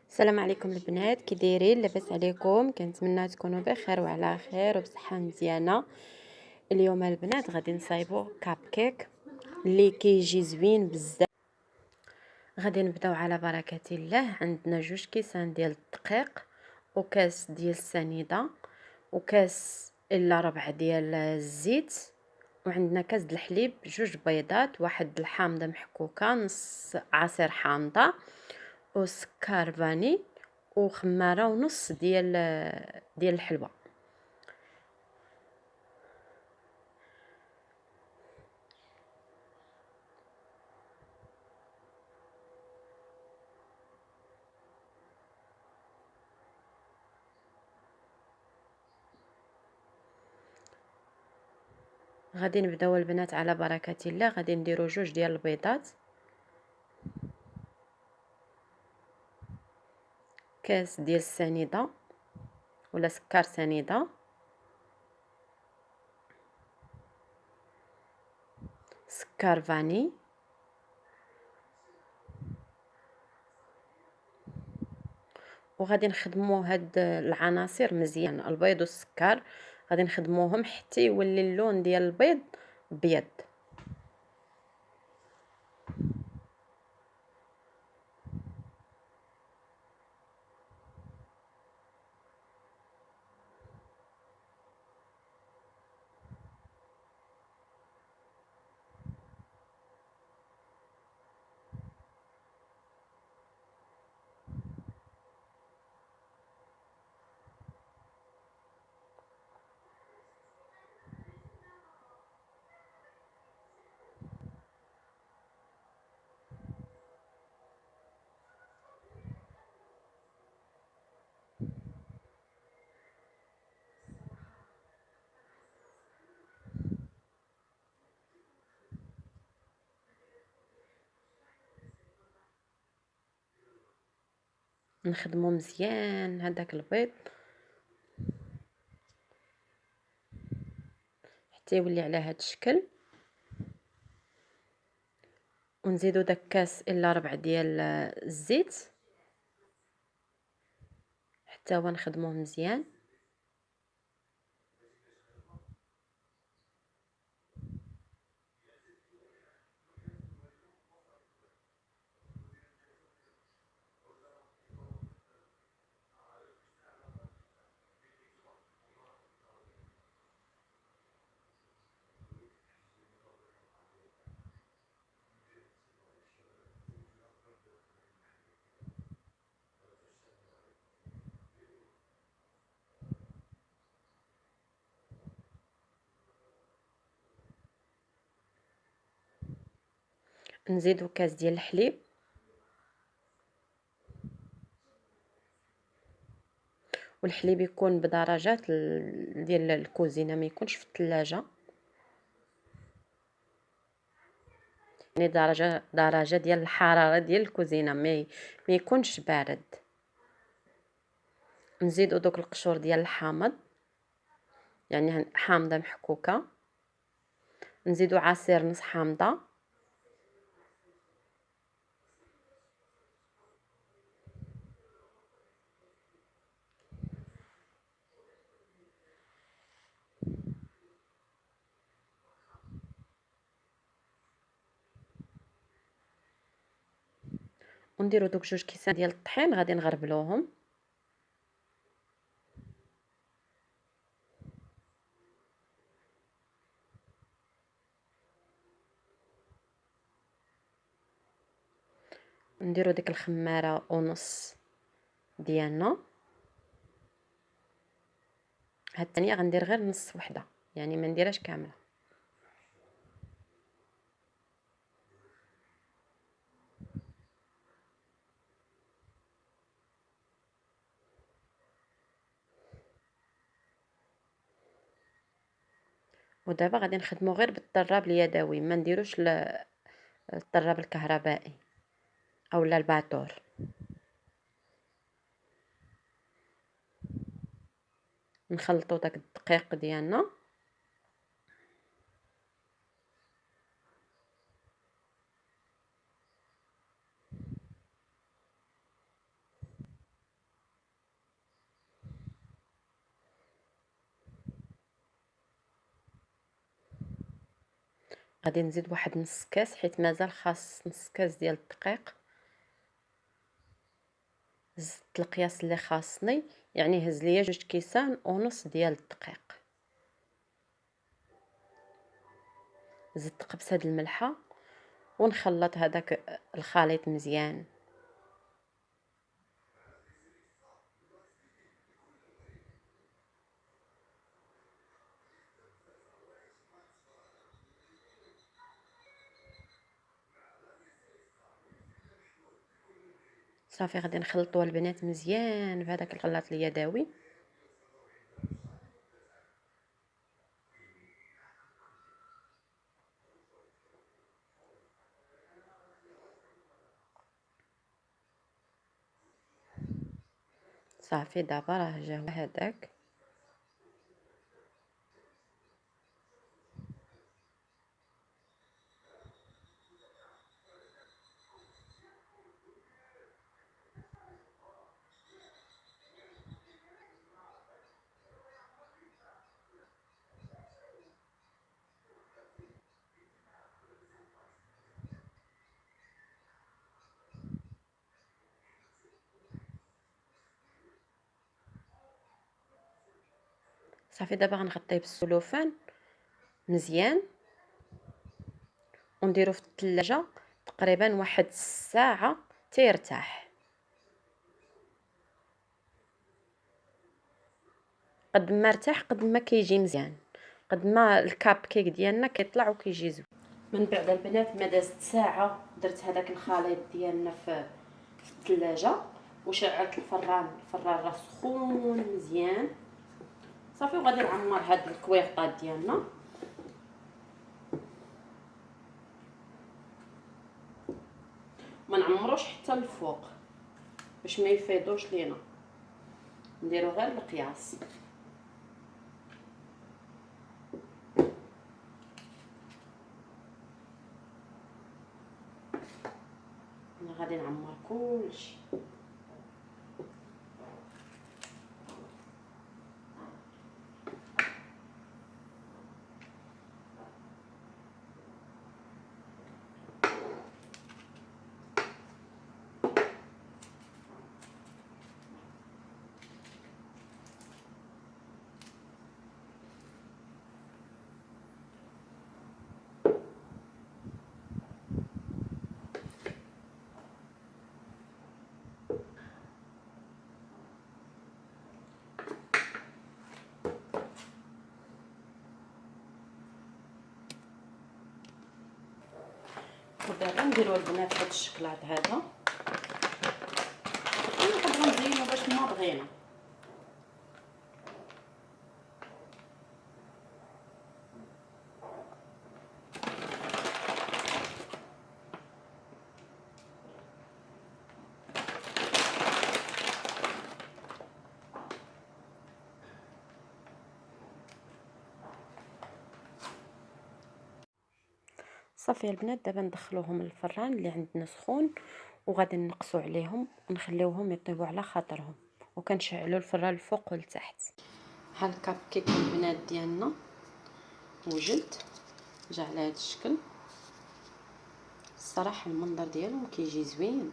السلام عليكم البنات، كي دايرين؟ لاباس عليكم؟ كنتمنى تكونوا بخير وعلى خير وبصحه مزيانه. اليوم البنات غادي نصايبوا كاب كيك اللي كيجي زوين بزاف. غادي نبداو على بركه الله. عندنا 2 كيسان ديال الدقيق وكاس ديال السنيده وكاس الا ربع ديال الزيت، وعندنا كاس د الحليب، 2 بيضات، واحد الحامضه محكوكه، نص عصير حامضه، وسكر فاني، وخماره ونص ديال الحلوى. غادي نبداو البنات على بركه الله. غادي نديرو 2 ديال البيضات، كاس ديال السنيده ولا سكر سنيده، سكر فاني، وغادي نخدمو هاد العناصر مزيان، البيض والسكر غادي نخدموهم حتى يولي اللون ديال البيض ابيض. نخدمو مزيان هذاك البيض حتى يولي على هذا الشكل، ونزيدو داك كاس الا ربع ديال الزيت حتى هو نخدموه مزيان. نزيدو كاس ديال الحليب، والحليب يكون بدرجات ديال الكوزينه، ما يكونش في الثلاجه، يعني درجه ديال الحراره ديال الكوزينه، ما يكونش بارد. نزيدو دوك القشور ديال الحامض، يعني حامضه محكوكه، نزيدو عصير نص حامضه، ونديرو دوك 2 كيسان ديال الطحين غادي نغربلوهم. نديرو ديك الخماره ونص ديالنا، هاد الثانيه غندير غير نص وحده، يعني ما نديرهاش كامله. ودابا غادي نخدمو غير بالطراب اليدوي، ما نديروش الطراب الكهربائي اولا الباتور. نخلطوا داك الدقيق ديالنا، غادي نزيد واحد نص كاس حيت مازال خاص نص كاس ديال الدقيق. زدت القياس اللي خاصني، يعني هز ليا 2.5 كيسان ديال الدقيق. زدت قبصه د الملحه ونخلط هذاك الخليط مزيان. صافي غادي نخلطوا البنات مزيان بهذاك الخلاط اليدوي. صافي دابا راه جا هو هذاك. صافي دابا غنغطيه بالسلوفان مزيان ونديرو في الثلاجه تقريبا واحد الساعه تيرتاح. قد ما ارتاح قد ما كيجي مزيان، قد ما الكاب كيك ديالنا كيطلع وكيجي زوين. من بعد البنات ما دازت ساعه درت هذاك الخليط ديالنا في الثلاجه وشعلت الفران راه سخون مزيان. صافي وغادي نعمر هاد الكويغطات ديالنا. ما نعمروش حتى الفوق باش ما يفيضوش لينا، نديرو غير القياس. انا غادي نعمر كلشي. ودابا نديرو البنات هاد الشكلاط هذا ونقدروا نزينو باش ما بغينا. صافي البنات دابا ندخلوهم للفران اللي عندنا سخون وغادي نقصوا عليهم ونخليوهم يطيبوا على خاطرهم، وكنشعلوا الفران الفوق والتحت. ها الكاب كيك البنات ديالنا وجد جا على هذا الشكل. الصراحه المنظر ديالهم كيجي زوين.